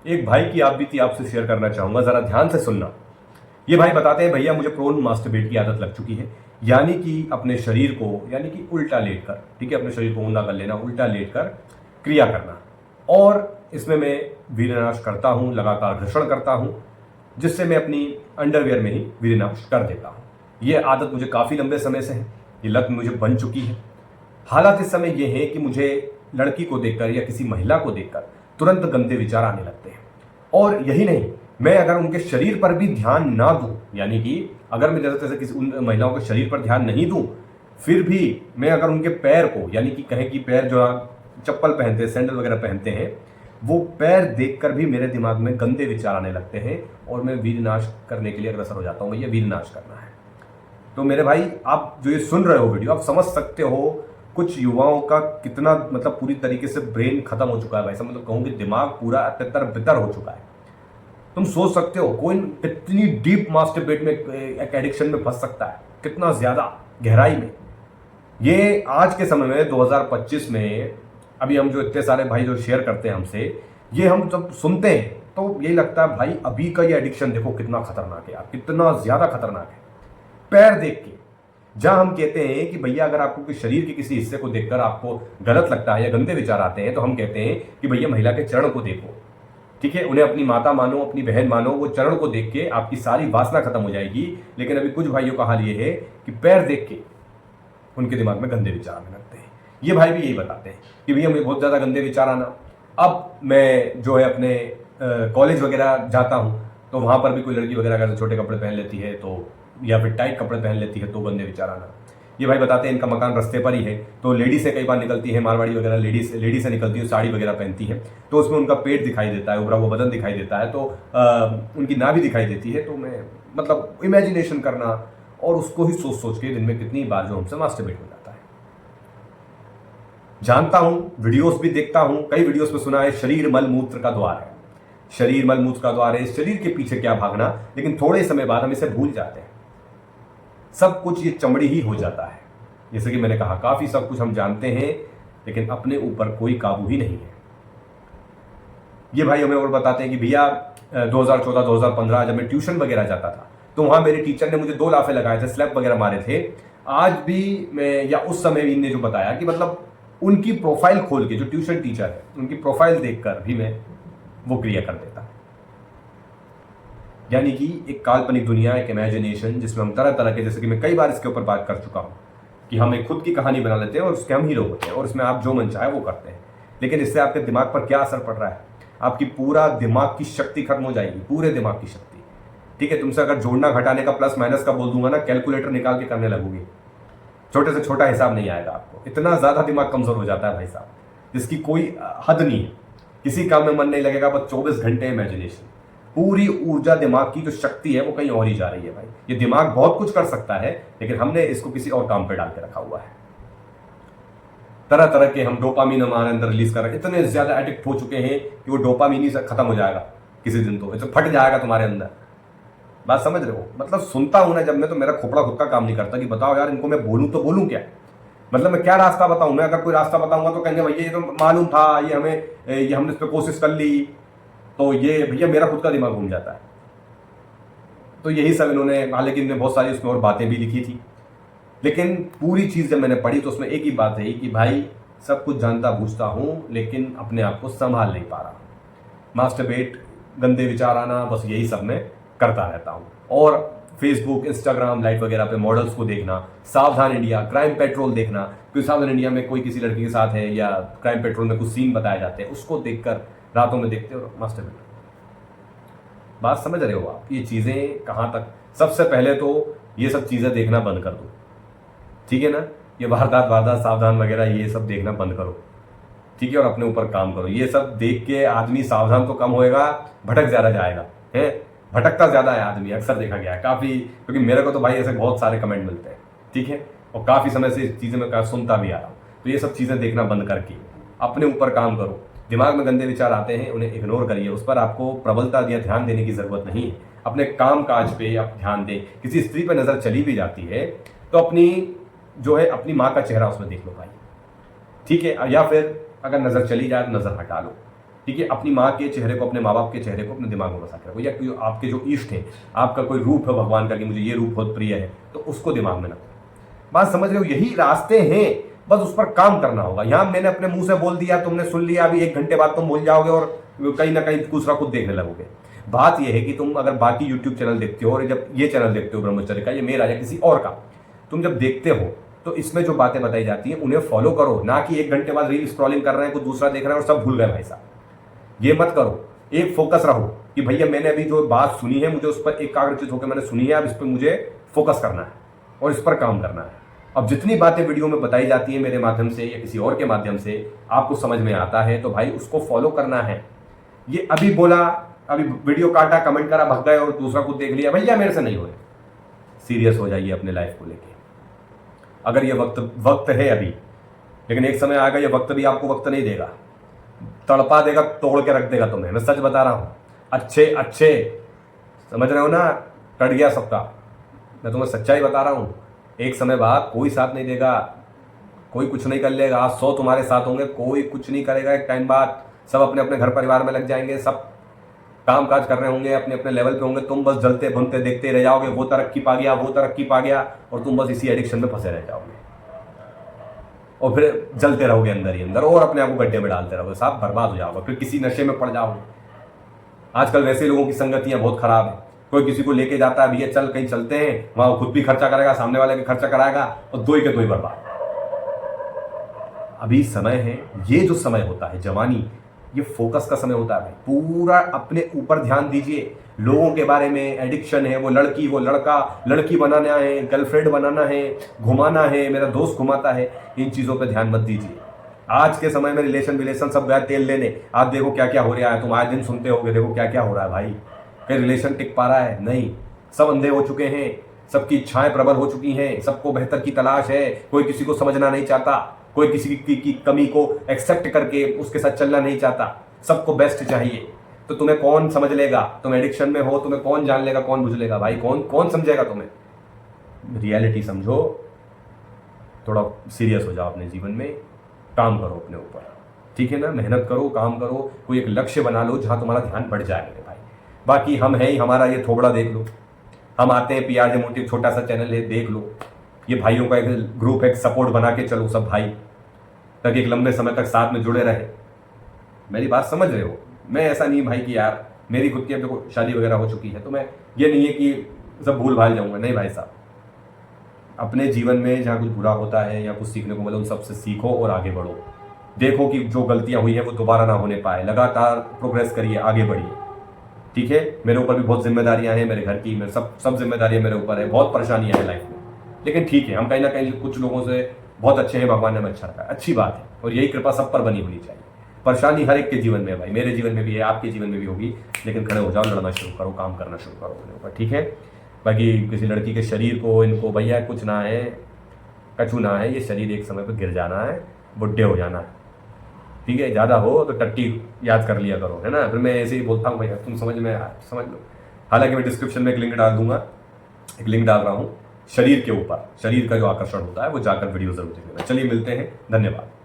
एक भाई की आप बीती आपसे शेयर करना चाहूंगा, जरा ध्यान से सुनना। ये भाई बताते हैं, भैया मुझे प्रोन मास्टरबेट की आदत लग चुकी है, यानी कि अपने शरीर को, यानी कि उल्टा लेटकर, ठीक है, अपने शरीर को ऊंधा कर लेना, उल्टा लेटकर क्रिया करना, और इसमें मैं वीर्यनाश करता हूं, लगातार घर्षण करता हूं, जिससे मैं अपनी अंडरवियर में ही वीर्यनाश कर देता हूं। ये आदत मुझे काफी लंबे समय से है, ये लत मुझे बन चुकी है। हालात इस समय ये है कि मुझे लड़की को देखकर या किसी महिला को देखकर तुरंत गंदे विचार आने लगते हैं। और यही नहीं, मैं अगर उनके शरीर पर भी ध्यान ना दूं, यानी कि अगर मैं जैसे तैसे किसी उन महिलाओं के शरीर पर ध्यान नहीं दूं, फिर भी मैं अगर उनके पैर को, यानी कि कहें कि पैर जो चप्पल पहनते हैं, सैंडल वगैरह पहनते हैं, वो पैर देखकर भी मेरे दिमाग में गंदे विचार आने लगते हैं और मैं वीरनाश करने के लिए अग्रसर हो जाता हूं। भैया वीरनाश करना है। तो मेरे भाई, आप जो ये सुन रहे हो वीडियो, आप समझ सकते हो कुछ युवाओं का कितना मतलब पूरी तरीके से ब्रेन खत्म हो चुका है भाई साहब, मतलब कहूँ कि दिमाग पूरा तितर बितर हो चुका है। तुम सोच सकते हो कोई कितनी डीप मास्टरबेट में एक एडिक्शन में फंस सकता है, कितना ज्यादा गहराई में। ये आज के समय में 2025 में अभी हम जो इतने सारे भाई जो शेयर करते हैं हमसे, ये हम जब सुनते हैं तो यही लगता है भाई अभी का ये एडिक्शन देखो कितना खतरनाक है यार, कितना ज्यादा खतरनाक है। पैर देख के, जहां हम कहते हैं कि भैया अगर आपको शरीर के किसी हिस्से को देखकर आपको गलत लगता है या गंदे विचार आते हैं, तो हम कहते हैं कि भैया महिला के चरण को देखो, ठीक है, उन्हें अपनी माता मानो, अपनी बहन मानो, वो चरण को देख के आपकी सारी वासना खत्म हो जाएगी। लेकिन अभी कुछ भाइयों का हाल ये है कि पैर देख के उनके दिमाग में गंदे विचार आने लगते हैं। ये भाई भी यही बताते हैं कि भैया मुझे बहुत ज्यादा गंदे विचार आना। अब मैं जो है अपने कॉलेज वगैरह जाता हूँ, तो वहां पर भी कोई लड़की वगैरह अगर छोटे कपड़े पहन लेती है तो, या फिर टाइट कपड़े पहन लेती है, तो गंदे विचार आना। ये भाई बताते हैं इनका मकान रास्ते पर ही है, तो लेडीज से कई बार निकलती है, मारवाड़ी वगैरह लेडीज से निकलती है, साड़ी वगैरह पहनती है, तो उसमें उनका पेट दिखाई देता है, उभरा हुआ बदन दिखाई देता है, तो उनकी नाभि दिखाई देती है। तो मैं मतलब इमेजिनेशन करना और उसको ही सोच सोच के दिन में कितनी बार जो हमसे मास्टरबेट हो जाता है। जानता हूं, वीडियोस भी देखता हूं, कई वीडियोस में सुना है शरीर मल मूत्र का द्वार है, शरीर मल मूत्र का द्वार है, शरीर के पीछे क्या भागना। लेकिन थोड़े समय बाद हम इसे भूल जाते हैं, सब कुछ ये चमड़ी ही हो जाता है। जैसे कि मैंने कहा, काफी सब कुछ हम जानते हैं, लेकिन अपने ऊपर कोई काबू ही नहीं है। ये भाई हमें और बताते हैं कि भैया 2014-2015 जब मैं ट्यूशन वगैरह जाता था, तो वहां मेरे टीचर ने मुझे 2 लाफे लगाए थे, स्लैप वगैरह मारे थे। आज भी मैं, या उस समय भी इनने जो बताया कि मतलब उनकी प्रोफाइल खोल के, जो ट्यूशन टीचर है उनकी प्रोफाइल देखकर भी मैं वो क्रिया कर देता। यानी कि एक काल्पनिक दुनिया, एक इमेजिनेशन, जिसमें हम तरह तरह के, जैसे कि मैं कई बार इसके ऊपर बात कर चुका हूं कि हम एक खुद की कहानी बना लेते हैं और उसके हम हीरो होते हैं, और उसमें आप जो मन चाहे वो करते हैं। लेकिन इससे आपके दिमाग पर क्या असर पड़ रहा है? आपकी पूरा दिमाग की शक्ति खत्म हो जाएगी, पूरे दिमाग की शक्ति। ठीक है, तुमसे अगर जोड़ना घटाने का प्लस माइनस का बोल दूंगा ना, कैलकुलेटर निकाल के करने लगोगे, छोटे से छोटा हिसाब नहीं आएगा आपको। इतना ज्यादा दिमाग कमजोर हो जाता है भाई साहब, जिसकी कोई हद नहीं है। किसी काम में मन नहीं लगेगा, बस 24 घंटे इमेजिनेशन, पूरी ऊर्जा दिमाग की जो शक्ति है वो कहीं और ही जा रही है भाई। ये दिमाग बहुत कुछ कर सकता है, लेकिन हमने इसको किसी और काम पे डाल के रखा हुआ है। तरह तरह के हम डोपामीन हमारे अंदर रिलीज कर रहे हैं, इतने ज्यादा एडिक्ट हो चुके हैं कि वो डोपामीन ही खत्म हो जाएगा किसी दिन, तो फट जाएगा तुम्हारे अंदर। बात समझ रहे हो? मतलब सुनता हूं ना जब मैं, तो मेरा खोपड़ा खुद का काम नहीं करता कि बताओ यार इनको मैं बोलूं तो बोलूं क्या, मतलब मैं क्या रास्ता बताऊं। मैं अगर कोई रास्ता बताऊंगा तो कहेंगे भैया ये तो मालूम था, ये हमने इस पर कोशिश कर ली, तो ये भैया मेरा खुद का दिमाग घूम जाता है। तो यही सब इन्होंने, हालांकि इन्होंने बहुत सारी उसमें और बातें भी लिखी थी, लेकिन पूरी चीज जब मैंने पढ़ी तो उसमें एक ही बात है कि भाई सब कुछ जानता बूझता हूं, लेकिन अपने आप को संभाल नहीं पा रहा। मास्टरबेट, गंदे विचार आना, बस यही सब मैं करता रहता हूं। और फेसबुक, इंस्टाग्राम लाइव वगैरह पे मॉडल्स को देखना, सावधान इंडिया, क्राइम पेट्रोल देखना, क्योंकि सावधान इंडिया में कोई किसी लड़की के साथ है, या क्राइम पेट्रोल में कुछ सीन बताए जाते हैं, उसको देखकर रातों में देखते हो मास्टरबेट। बात समझ रहे हो आप? ये चीजें कहां तक। सबसे पहले तो ये सब चीजें देखना बंद कर दो, ठीक है ना। ये वारदात सावधान वगैरह ये सब देखना बंद करो, ठीक है, और अपने ऊपर काम करो। ये सब देख के आदमी सावधान तो कम होएगा, भटक ज्यादा जाएगा, है भटकता ज्यादा है आदमी, अक्सर देखा गया है काफी। क्योंकि मेरे को तो भाई ऐसे बहुत सारे कमेंट मिलते हैं, ठीक है, और काफी समय से इस चीजें मैं सुनता भी आ रहा हूं। तो ये सब चीजें देखना बंद करके अपने ऊपर काम करो। दिमाग में गंदे विचार आते हैं, उन्हें इग्नोर करिए, उस पर आपको प्रबलता या ध्यान देने की जरूरत नहीं है। अपने काम काज पे आप ध्यान दें। किसी स्त्री पर नजर चली भी जाती है तो अपनी जो है अपनी माँ का चेहरा उसमें देख लो भाई, ठीक है, या फिर अगर नजर चली जाए तो नजर हटा लो। ठीक है, अपनी माँ के चेहरे को, अपने माँ बाप के चेहरे को अपने दिमाग में बसा के रखो, या कोई आपके जो इष्ट हैं, आपका कोई रूप है भगवान का कि मुझे ये रूप बहुत प्रिय है, तो उसको दिमाग में रखो। बात समझ रहे हो? यही रास्ते हैं, बस उस पर काम करना होगा। यहाँ मैंने अपने मुंह से बोल दिया, तुमने सुन लिया, अभी 1 घंटे बाद तुम भूल जाओगे और कहीं ना कहीं दूसरा खुद देखने लगोगे। बात यह है कि तुम अगर बाकी यूट्यूब चैनल देखते हो और जब ये चैनल देखते हो ब्रह्मचर्य का, ये मेरा या किसी और का, तुम जब देखते हो तो इसमें जो बातें बताई जाती हैं उन्हें फॉलो करो, ना कि 1 घंटे बाद रील स्क्रॉलिंग कर रहे हैं, कुछ दूसरा देख रहे हैं और सब भूल गए। भाई साहब ये मत करो, एक फोकस रहो कि भैया मैंने अभी जो बात सुनी है मुझे उस पर एकाग्रचित होकर मैंने सुनी है, अब इस पर मुझे फोकस करना है और इस पर काम करना है। अब जितनी बातें वीडियो में बताई जाती है मेरे माध्यम से या किसी और के माध्यम से आपको समझ में आता है तो भाई उसको फॉलो करना है। ये अभी बोला, अभी वीडियो काटा, कमेंट करा, भग गए और दूसरा कुछ देख लिया, भैया मेरे से नहीं हो रहा। सीरियस हो जाइए अपने लाइफ को लेके। अगर ये वक्त है अभी, लेकिन एक समय आएगा ये वक्त भी आपको वक्त नहीं देगा, तड़पा देगा, तोड़ के रख देगा तुम्हें। मैं सच बता रहा हूं, अच्छे समझ रहे हो ना, कट गया सबका। मैं तुम्हें सच्चाई बता रहा हूं, एक समय बाद कोई साथ नहीं देगा, कोई कुछ नहीं कर लेगा। आज 100 तुम्हारे साथ होंगे, कोई कुछ नहीं करेगा। एक टाइम बाद सब अपने अपने घर परिवार में लग जाएंगे, सब काम काज कर रहे होंगे, अपने अपने लेवल पे होंगे। तुम बस जलते भुनते देखते रह जाओगे, वो तरक्की पा गया, वो तरक्की पा गया, और तुम बस इसी एडिक्शन में फंसे रह जाओगे और फिर जलते रहोगे अंदर ही अंदर और अपने आप को गड्ढे में डालते रहोगे। साहब बर्बाद हो जाओगे, फिर किसी नशे में पड़ जाओगे। आजकल वैसे लोगों की संगतियां बहुत खराब है। कोई किसी को लेके जाता है, भैया चल कहीं चलते हैं, वहां खुद भी खर्चा करेगा, सामने वाले भी खर्चा कराएगा और दो ही के दो ही बर्बाद। अभी समय है, ये जो समय होता है जवानी, ये फोकस का समय होता है। पूरा अपने ऊपर ध्यान दीजिए। लोगों के बारे में एडिक्शन है, वो लड़की वो लड़का, लड़की बनाना है, गर्लफ्रेंड बनाना है, घुमाना है, मेरा दोस्त घुमाता है, इन चीजों पे ध्यान मत दीजिए। आज के समय में रिलेशन सब गया तेल लेने। आप देखो क्या क्या हो रहा है, तुम आज दिन सुनते होगे, देखो क्या क्या हो रहा है भाई। कहीं रिलेशन टिक पा रहा है? नहीं, सब अंधे हो चुके हैं, सबकी इच्छाएं प्रबल हो चुकी हैं, सबको बेहतर की तलाश है, कोई किसी को समझना नहीं चाहता, कोई किसी की कमी को एक्सेप्ट करके उसके साथ चलना नहीं चाहता, सबको बेस्ट चाहिए। तो तुम्हें कौन समझ लेगा? तुम एडिक्शन में हो, तुम्हें कौन जान लेगा, कौन बुझ लेगा भाई? कौन समझेगा तुम्हें? रियलिटी समझो, थोड़ा सीरियस हो जाओ अपने जीवन में, काम करो अपने ऊपर, ठीक है ना? मेहनत करो, काम करो, कोई एक लक्ष्य बना लो जहां तुम्हारा ध्यान बढ़ जाए मेरे भाई। बाकी हम हैं ही, हमारा ये थोबड़ा देख लो, हम आते हैं, पीआरजे मोटिव छोटा सा चैनल है, देख लो। ये भाइयों का एक ग्रुप है, सपोर्ट बना के चलो सब भाई, ताकि एक लंबे समय तक साथ में जुड़े रहे। मेरी बात समझ रहे हो? मैं ऐसा नहीं भाई कि यार मेरी खुद की अब देखो शादी वगैरह हो चुकी है, तो मैं ये नहीं है कि सब भूल भाल जाऊंगा, नहीं भाई साहब। अपने जीवन में जहाँ कुछ बुरा होता है या कुछ सीखने को मिले, उन सबसे सीखो और आगे बढ़ो। देखो कि जो गलतियां हुई हैं वो दोबारा ना होने पाए, लगातार प्रोग्रेस करिए, आगे बढ़िए, ठीक है? मेरे ऊपर भी बहुत जिम्मेदारियां हैं, मेरे घर की, मेरे सब जिम्मेदारियां मेरे ऊपर है, बहुत परेशानियां हैं लाइफ में, लेकिन ठीक है, हम कहीं ना कहीं कुछ लोगों से बहुत अच्छे हैं, भगवान ने हमें अच्छा रखा है, अच्छी बात है, और यही कृपा सब पर बनी होनी चाहिए। परेशानी हर एक के जीवन में है भाई, मेरे जीवन में भी है, आपके जीवन में भी होगी, लेकिन खड़े हो जाओ, लड़ना शुरू करो, काम करना शुरू करो अपने ऊपर, ठीक है? बाकी किसी लड़की के शरीर को, इनको भैया कुछ ना है, कछू ना है, ये शरीर एक समय पर गिर जाना है, बुढ़े हो जाना है, ठीक है? ज़्यादा हो तो टट्टी याद कर लिया करो, है ना? फिर मैं ऐसे ही बोलता हूँ भैया, तुम समझ लो। हालांकि मैं डिस्क्रिप्शन में एक लिंक डाल दूंगा, एक लिंक डाल रहा हूँ शरीर के ऊपर, शरीर का जो आकर्षण होता है वो जाकर वीडियो जरूर देखना। चलिए मिलते हैं, धन्यवाद।